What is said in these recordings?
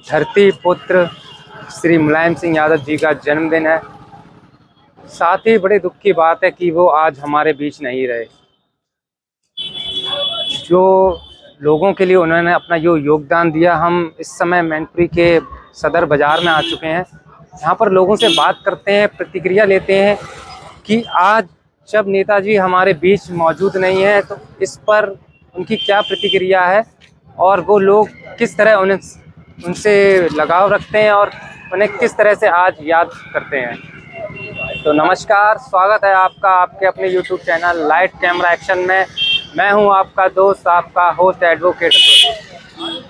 धरती पुत्र श्री मुलायम सिंह यादव जी का जन्मदिन है। साथ ही बड़े दुख की बात है कि वो आज हमारे बीच नहीं रहे। जो लोगों के लिए उन्होंने अपना जो योगदान दिया, हम इस समय मैनपुरी के सदर बाज़ार में आ चुके हैं। यहाँ पर लोगों से बात करते हैं, प्रतिक्रिया लेते हैं कि आज जब नेताजी हमारे बीच मौजूद नहीं है तो इस पर उनकी क्या प्रतिक्रिया है और वो लोग किस तरह उनसे लगाव रखते हैं और उन्हें किस तरह से आज याद करते हैं। तो नमस्कार, स्वागत है आपका आपके अपने YouTube channel light camera action में। मैं हूं आपका दोस्त, आपका होस्ट एडवोकेट।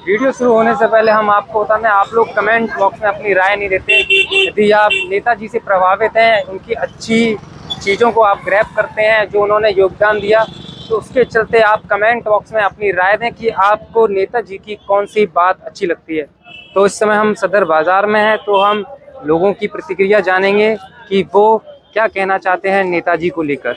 वीडियो शुरू होने से पहले हम आपको बताना है, आप लोग कमेंट बॉक्स में अपनी राय नहीं देते। यदि आप नेताजी से प्रभावित हैं, उनकी अच्छी चीज़ों को आप ग्रैब करते हैं जो उन्होंने योगदान दिया, तो उसके चलते आप कमेंट बॉक्स में अपनी राय दें कि आपको नेताजी की कौन सी बात अच्छी लगती है। तो इस समय हम सदर बाज़ार में हैं, तो हम लोगों की प्रतिक्रिया जानेंगे कि वो क्या कहना चाहते हैं नेताजी को लेकर।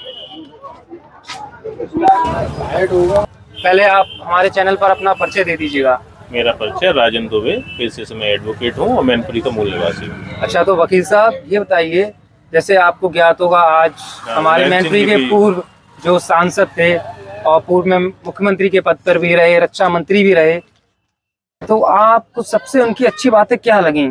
पहले आप हमारे चैनल पर अपना परिचय दे दीजिएगा। मेरा परिचय राजन दुबे, पेशे से मैं एडवोकेट हूँ और मैनपुरी का मूल निवासी हूँ। अच्छा, तो वकील साहब ये बताइए, जैसे आपको ज्ञात होगा आज हमारे मैनपुरी के पूर्व जो सांसद थे और पूर्व में मुख्यमंत्री के पद पर भी रहे, रक्षा मंत्री भी रहे, तो आपको सबसे उनकी अच्छी बातें क्या लगी?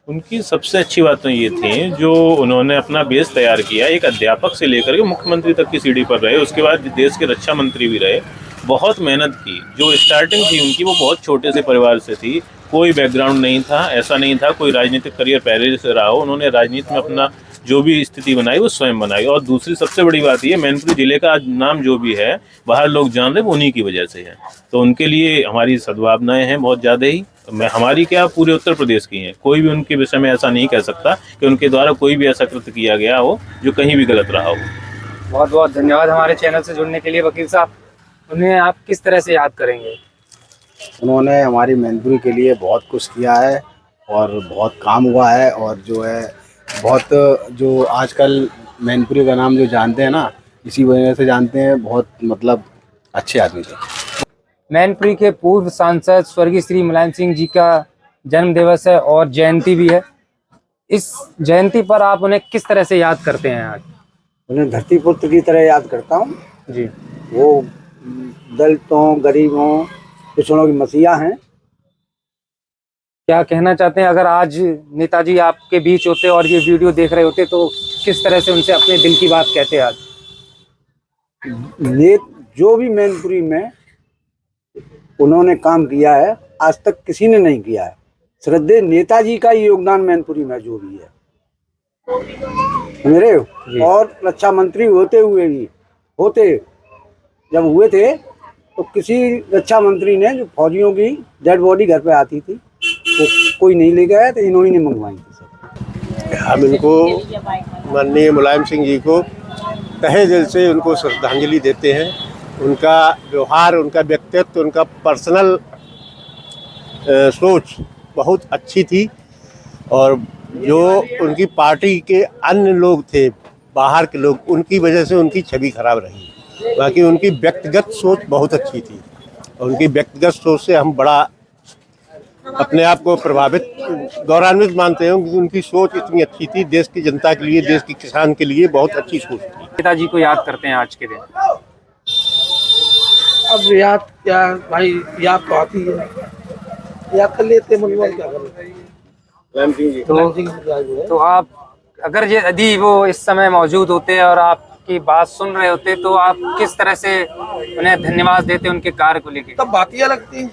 उनकी सबसे अच्छी बातें ये थी जो उन्होंने अपना बेस तैयार किया। एक अध्यापक से लेकर के मुख्यमंत्री तक की सीढ़ी पर रहे, उसके बाद देश के रक्षा मंत्री भी रहे। बहुत मेहनत की। जो स्टार्टिंग थी उनकी वो बहुत छोटे से परिवार से थी, कोई बैकग्राउंड नहीं था, ऐसा नहीं था कोई राजनीतिक करियर पहले से रहा हो। उन्होंने राजनीति में अपना जो भी स्थिति बनाई वो स्वयं बनाई। और दूसरी सबसे बड़ी बात ये, मैनपुरी जिले का आज नाम जो भी है बाहर लोग जान रहे वो उन्हीं की वजह से है। तो उनके लिए हमारी सद्भावनाएं हैं बहुत ज़्यादा ही। हमारी क्या, पूरे उत्तर प्रदेश की हैं। कोई भी उनके विषय में ऐसा नहीं कह सकता कि उनके द्वारा कोई भी ऐसा कृत्य किया गया हो जो कहीं भी गलत रहा हो। बहुत बहुत धन्यवाद हमारे चैनल से जुड़ने के लिए। वकील साहब, उन्हें आप किस तरह से याद करेंगे? उन्होंने हमारी मैनपुरी के लिए बहुत कुछ किया है और बहुत काम हुआ है, और जो है बहुत जो आजकल मैनपुरी का नाम जो जानते हैं ना, इसी वजह से जानते हैं। बहुत मतलब अच्छे आदमी थे। मैनपुरी के पूर्व सांसद स्वर्गीय श्री मुलायम सिंह जी का जन्म दिवस है और जयंती भी है। इस जयंती पर आप उन्हें किस तरह से याद करते हैं आज? उन्हें धरती पुत्र की तरह याद करता हूँ जी। वो दलितों, गरीबों, पिछड़ों की मसीहा हैं। क्या कहना चाहते हैं, अगर आज नेताजी आपके बीच होते और ये वीडियो देख रहे होते तो किस तरह से उनसे अपने दिल की बात कहते? आज जो भी मैनपुरी में उन्होंने काम किया है, आज तक किसी ने नहीं किया है। श्रद्धेय नेताजी का ही योगदान मैनपुरी में जो भी है, समझ रहे हो। और रक्षा मंत्री जब हुए थे तो किसी रक्षा मंत्री ने, जो फौजियों की डेड बॉडी घर पे आती थी, वो कोई नहीं ले गया, तो इन्होंने ने मंगवाई थी सब। हम इनको माननीय मुलायम सिंह जी को तहे दिल से उनको श्रद्धांजलि देते हैं। उनका व्यवहार, उनका व्यक्तित्व, उनका पर्सनल सोच बहुत अच्छी थी। और जो उनकी पार्टी के अन्य लोग थे, बाहर के लोग, उनकी वजह से उनकी छवि खराब रही। बाकी उनकी व्यक्तिगत सोच बहुत अच्छी थी और उनकी व्यक्तिगत सोच से हम बड़ा अपने आप को प्रभावित, गौरवान्वित मानते हैं कि उनकी सोच इतनी अच्छी थी। देश की जनता के लिए, देश के किसान के लिए बहुत अच्छी सोच थी। नेताजी को याद करते हैं आज के दिन। अब याद क्या भाई, याद तो आती है, याद कर लेते मनोबल क्या करें। तो आप अगर यदि वो इस समय मौजूद होते और आपकी बात सुन रहे होते तो आप किस तरह से उन्हें धन्यवाद देते उनके कार्य को लेकर? तब बात ये लगती है।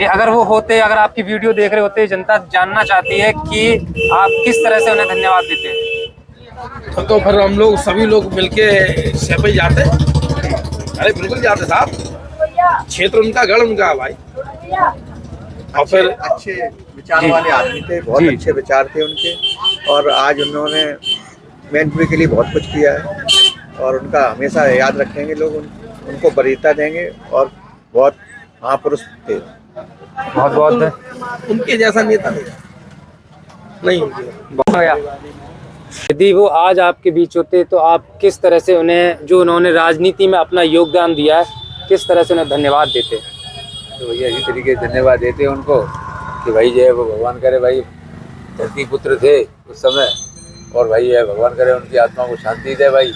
अगर वो होते, अगर आपकी वीडियो देख रहे होते, जनता जानना चाहती है कि आप किस तरह से उन्हें धन्यवाद देते? तो फिर हम लोग सभी लोग मिलके सेपे जाते। अरे बिल्कुल जाते साहब, क्षेत्र उनका, गढ़ उनका भाई। और फिर अच्छे विचार वाले आदमी थे, बहुत अच्छे विचार थे उनके। और आज उन्होंने मैनपुरी के लिए बहुत कुछ किया है और उनका हमेशा याद रखेंगे लोग, उनको वरीयता देंगे। और बहुत महापुरुष थे। बहुत बहुत उनके जैसा नेता नहीं गया। यदि वो आज आपके बीच होते तो आप किस तरह से उन्हें, जो उन्होंने राजनीति में अपना योगदान दिया है, किस तरह से उन्हें धन्यवाद देते? तो ये इसी तरीके से धन्यवाद देते हैं उनको कि भाई जो है वो भगवान करे भाई धरती पुत्र थे उस समय, और भाई है भगवान करे उनकी आत्मा को शांति दे भाई,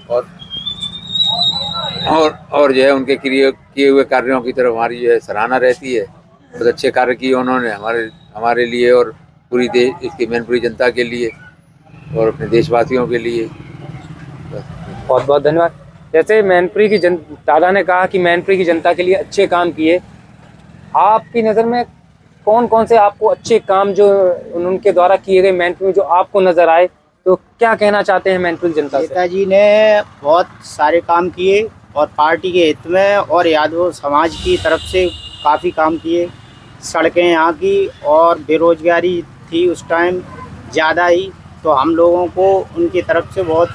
और जो है उनके किए हुए कार्यों की तरफ हमारी जो है सराहना रहती है। बहुत अच्छे कार्य किए उन्होंने हमारे लिए और पूरी इसकी मैनपुरी जनता के लिए और अपने देशवासियों के लिए। बहुत बहुत धन्यवाद। जैसे मैनपुरी की दादा ने कहा कि मैनपुरी की जनता के लिए अच्छे काम किए, आपकी नज़र में कौन कौन से आपको अच्छे काम जो उनके द्वारा किए गए मैनपुरी जो आपको नज़र आए, तो क्या कहना चाहते हैं मैनपुरी जनता से? नेताजी ने बहुत सारे काम किए और पार्टी के हित में और यादव समाज की तरफ से काफ़ी काम किए। सड़कें यहाँ की और बेरोजगारी थी उस टाइम ज़्यादा ही, तो हम लोगों को उनकी तरफ से बहुत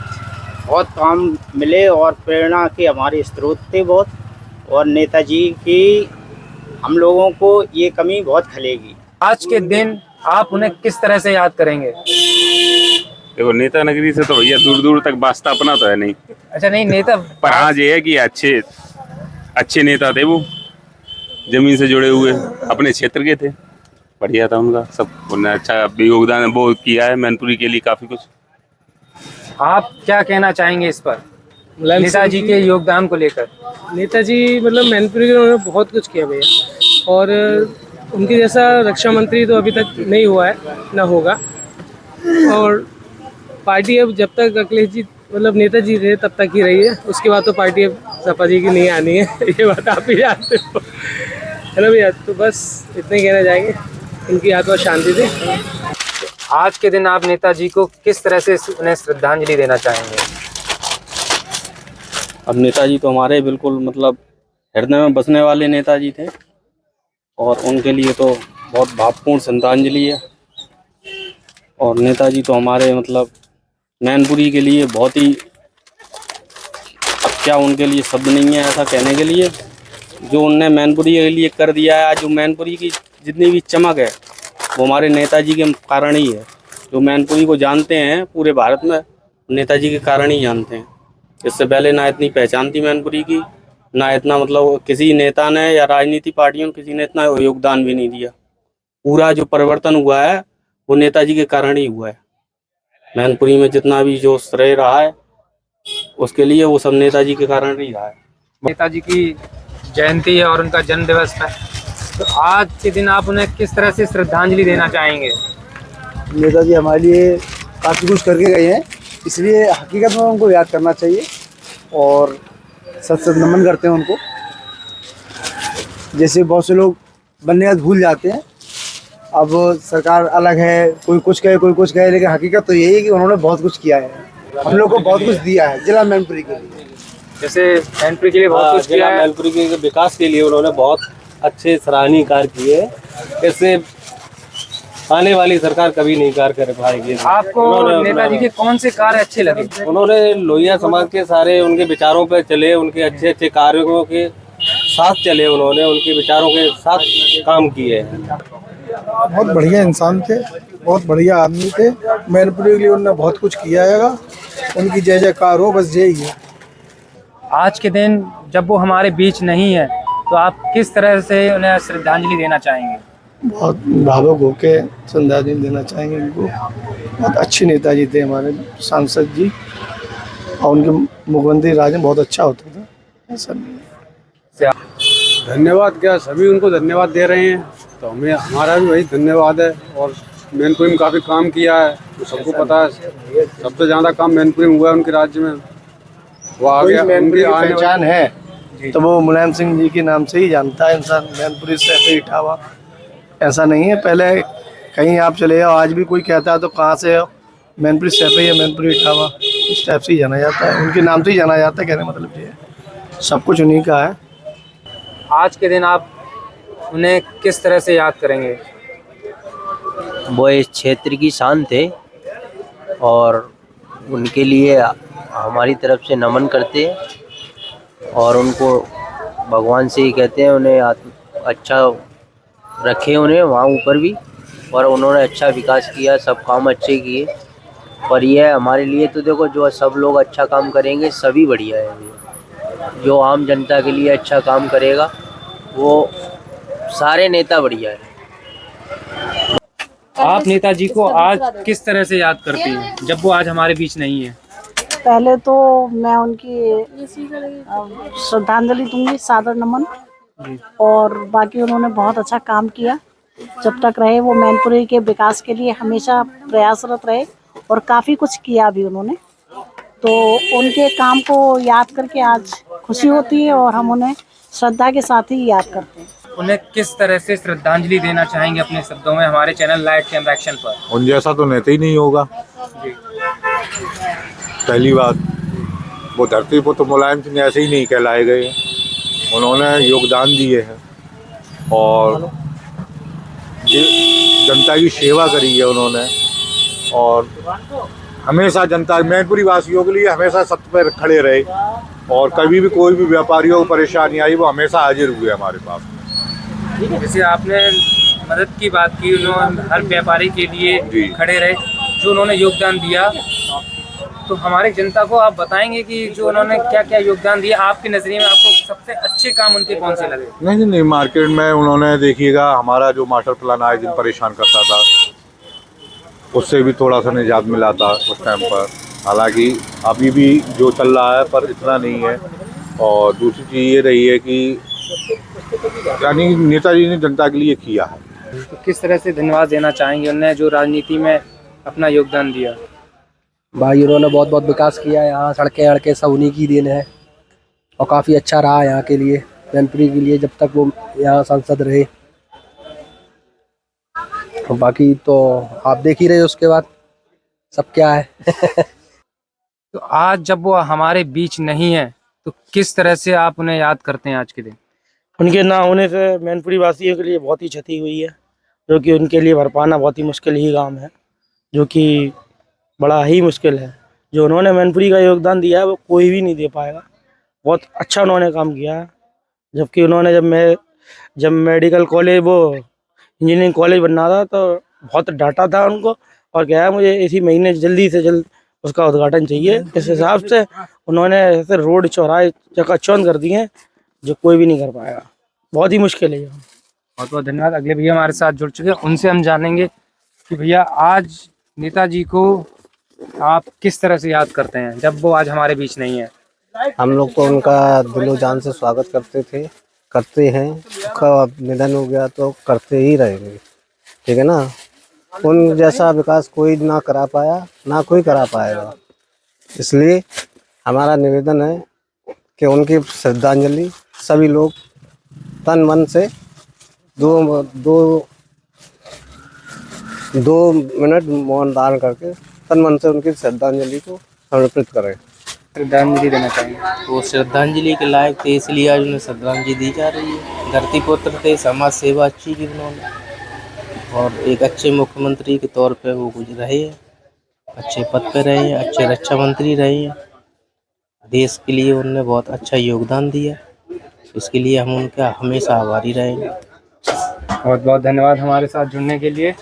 काम मिले और प्रेरणा के हमारे स्रोत थे बहुत। और नेताजी की हम लोगों को ये कमी बहुत खलेगी। आज के दिन आप उन्हें किस तरह से याद करेंगे? देखो, नेता नगरी से तो भैया दूर दूर तक वास्ता अपना तो है नहीं। अच्छा, नहीं नेता, पर हाँ ये है कि अच्छे नेता थे, वो जमीन से जुड़े हुए अपने क्षेत्र के थे, बढ़िया था उनका सब, उन्होंने अच्छा भी योगदान वो किया है मैनपुरी के लिए काफी कुछ। आप क्या कहना चाहेंगे इस पर नेताजी के योगदान को लेकर? नेताजी मतलब मैनपुरी के उन्होंने बहुत कुछ किया भैया, और उनके जैसा रक्षा मंत्री तो अभी तक नहीं हुआ है, ना होगा। और पार्टी अब जब तक अखिलेश जी मतलब नेताजी रहे तब तक ही रही है, उसके बाद तो पार्टी अब सपा जी की नहीं आनी है। ये बात आप ही जानते हो, है ना भैया? तो बस इतना ही कहना चाहेंगे, उनकी आत्मा शांति दे। आज के दिन आप नेताजी को किस तरह से उन्हें श्रद्धांजलि देना चाहेंगे? अब नेताजी तो हमारे बिल्कुल मतलब हृदय में बसने वाले नेताजी थे, और उनके लिए तो बहुत भावपूर्ण श्रद्धांजलि है। और नेताजी तो हमारे मतलब मैनपुरी के लिए बहुत ही, अब क्या उनके लिए शब्द नहीं है ऐसा कहने के लिए, जो उनने मैनपुरी के लिए कर दिया है। आज जो मैनपुरी की जितनी भी चमक है वो हमारे नेताजी के कारण ही है। जो मैनपुरी को जानते हैं पूरे भारत में, नेताजी के कारण ही जानते हैं। इससे पहले ना इतनी पहचान थी मैनपुरी की, ना इतना मतलब किसी नेता ने या राजनीति पार्टियों ने किसी ने इतना योगदान भी नहीं दिया। पूरा जो परिवर्तन हुआ है वो नेताजी के कारण ही हुआ है। मैनपुरी में जितना भी जो श्रेय रहा है उसके लिए वो सब नेताजी के कारण ही रहा है। नेताजी की जयंती है और उनका जन्म दिवस है, तो आज के दिन आप उन्हें किस तरह से श्रद्धांजलि देना चाहेंगे? नेताजी हमारे लिए काफ़ी कुछ करके गए हैं, इसलिए हकीकत में उनको याद करना चाहिए और सत नमन करते हैं उनको। जैसे बहुत से लोग बनने का भूल जाते हैं, अब सरकार अलग है, कोई कुछ कहे कोई कुछ कहे, लेकिन हकीकत तो यही है कि उन्होंने बहुत कुछ किया है, हम लोग को बहुत कुछ दिया है जिला मैनपुरी के लिए। जैसे मैनपुरी के लिए बहुत कुछ किया है, मैनपुरी के विकास के लिए उन्होंने बहुत अच्छे सराहनीय कार्य किए। इससे आने वाली सरकार कभी नहीं कार्य कर पाएगी। आपको नेताजी के कौन से कार्य अच्छे लगे? उन्होंने लोहिया समाज के सारे उनके विचारों पर चले, उनके अच्छे अच्छे कार्यों के साथ चले, उन्होंने उनके विचारों के साथ काम किए हैं। बहुत बढ़िया इंसान थे, बहुत बढ़िया आदमी थे। मैनपुरी के लिए उन्होंने बहुत कुछ किया है, उनकी जय जयकार हो, बस यही है। आज के दिन जब वो हमारे बीच नहीं है, तो आप किस तरह से उन्हें श्रद्धांजलि देना चाहेंगे? बहुत भावुक होकर श्रद्धांजलि देना चाहेंगे उनको। बहुत अच्छे नेताजी थे हमारे सांसद जी, और उनके मुख्यमंत्री राज में बहुत अच्छा होता था, ऐसा नहीं है। धन्यवाद क्या, सभी उनको धन्यवाद दे रहे हैं, तो हमें हमारा भी वही धन्यवाद है। और मैनपुरी में काफ़ी काम किया है, तो सबको पता है सबसे ज़्यादा काम मैनपुरी में हुआ है उनके राज्य में। वो आगे उनकी पहचान है तो वो मुलायम सिंह जी के नाम से ही जानता है इंसान। मैनपुरी से ऐसे इटावा ऐसा नहीं है, पहले कहीं आप चले जाओ, आज भी कोई कहता है तो कहाँ से हो, मैनपुरी से या मैनपुरी इटावा, इस टाइप से ही जाना जाता है, उनके नाम से ही जाना जाता है। कहने मतलब ये है सब कुछ उन्हीं का है। आज के दिन आप उन्हें किस तरह से याद करेंगे? वो इस क्षेत्र की शान थे, और उनके लिए हमारी तरफ से नमन करते हैं, और उनको भगवान से ही कहते हैं उन्हें अच्छा रखे, उन्हें वहाँ ऊपर भी। और उन्होंने अच्छा विकास किया, सब काम अच्छे किए। पर यह हमारे लिए तो देखो, जो सब लोग अच्छा काम करेंगे सभी बढ़िया है। जो आम जनता के लिए अच्छा काम करेगा वो सारे नेता बढ़िया है। आप नेताजी को आज किस तरह से याद करती हैं जब वो आज हमारे बीच नहीं है? पहले तो मैं उनकी श्रद्धांजलि दूंगी, सादर नमन। और बाकी उन्होंने बहुत अच्छा काम किया, जब तक रहे वो मैनपुरी के विकास के लिए हमेशा प्रयासरत रहे और काफ़ी कुछ किया भी उन्होंने। तो उनके काम को याद करके आज खुशी होती है और हम उन्हें श्रद्धा के साथ ही याद करते हैं। उन्हें किस तरह से श्रद्धांजलि देना चाहेंगे अपने शब्दों में हमारे चैनल लाइट कैमरा एक्शन पर? उन जैसा तो नेता ही नहीं होगा। पहली बात, वो धरती पर तो मुलायम सिंह ऐसे ही नहीं कहलाए गए, उन्होंने योगदान दिए हैं और जनता की सेवा करी है उन्होंने। और हमेशा जनता मैनपुरी वासियों के लिए हमेशा सत्य पर खड़े रहे और कभी भी कोई भी व्यापारियों को परेशानी आई वो हमेशा हाजिर हुए हमारे पास। जैसे आपने मदद की बात की, उन्होंने हर व्यापारी के लिए खड़े रहे, जो उन्होंने योगदान दिया, तो हमारी जनता को आप बताएंगे कि जो उन्होंने क्या क्या योगदान दिया, आपके नज़रिए में आपको सबसे अच्छे काम उनके कौन से लगे? नहीं, मार्केट में उन्होंने देखिएगा हमारा जो मास्टर प्लान आए दिन परेशान करता था, उससे भी थोड़ा सा निजात मिला था उस टाइम पर। हालांकि अभी भी जो चल रहा है पर इतना नहीं है। और दूसरी चीज़ ये रही है कि यानी नेताजी ने जनता के लिए किया है। तो किस तरह से धन्यवाद देना चाहेंगे उन्हें जो राजनीति में अपना योगदान दिया? भाई उन्होंने बहुत बहुत विकास किया है, यहाँ सड़कें अड़कें सब उन्हीं की देन है और काफ़ी अच्छा रहा यहाँ के लिए, मैनपुरी के लिए, जब तक वो यहाँ सांसद रहे। और बाकी तो आप देख ही रहे हो उसके बाद सब क्या है। तो आज जब वो हमारे बीच नहीं है तो किस तरह से आप उन्हें याद करते हैं आज के दिन? उनके ना होने से मैनपुरी वासियों के लिए बहुत ही क्षति हुई है, जो कि उनके लिए भर पाना बहुत ही मुश्किल ही काम है, जो कि बड़ा ही मुश्किल है। जो उन्होंने मैनपुरी का योगदान दिया है वो कोई भी नहीं दे पाएगा। बहुत अच्छा उन्होंने काम किया है, जबकि उन्होंने जब मेडिकल कॉलेज वो इंजीनियरिंग कॉलेज बनना था तो बहुत डांटा था उनको और कहा मुझे इसी महीने जल्दी से जल्द उसका उद्घाटन चाहिए। इस हिसाब से उन्होंने ऐसे रोड चौराहे चकाचौंध कर दिए जो कोई भी नहीं कर पाएगा। बहुत ही मुश्किल है ये। बहुत बहुत धन्यवाद। अगले भैया हमारे साथ जुड़ चुके हैं, उनसे हम जानेंगे कि भैया आज नेताजी को आप किस तरह से याद करते हैं जब वो आज हमारे बीच नहीं है? हम लोग तो उनका दिलो जान से स्वागत करते हैं। उसका निधन हो गया तो करते ही रहेंगे, ठीक है ना। उन जैसा विकास कोई ना करा पाया, ना कोई करा पाएगा। इसलिए हमारा निवेदन है कि उनकी श्रद्धांजलि सभी लोग तन मन से दो मिनट मौन दान करके तन मन से उनकी श्रद्धांजलि को समर्पित करें। श्रद्धांजलि देना चाहिए। वो श्रद्धांजलि के लायक थे, इसलिए आज उन्हें श्रद्धांजलि दी जा रही है। धरती पुत्र थे, समाज सेवा अच्छी की उन्होंने और एक अच्छे मुख्यमंत्री के तौर पे वो रहे हैं, अच्छे पद पे रहे हैं, अच्छे रक्षा मंत्री रहे हैं। देश के लिए उन्होंने बहुत अच्छा योगदान दिया, इसके लिए हम उनका हमेशा आभारी रहेंगे। बहुत बहुत धन्यवाद हमारे साथ जुड़ने के लिए।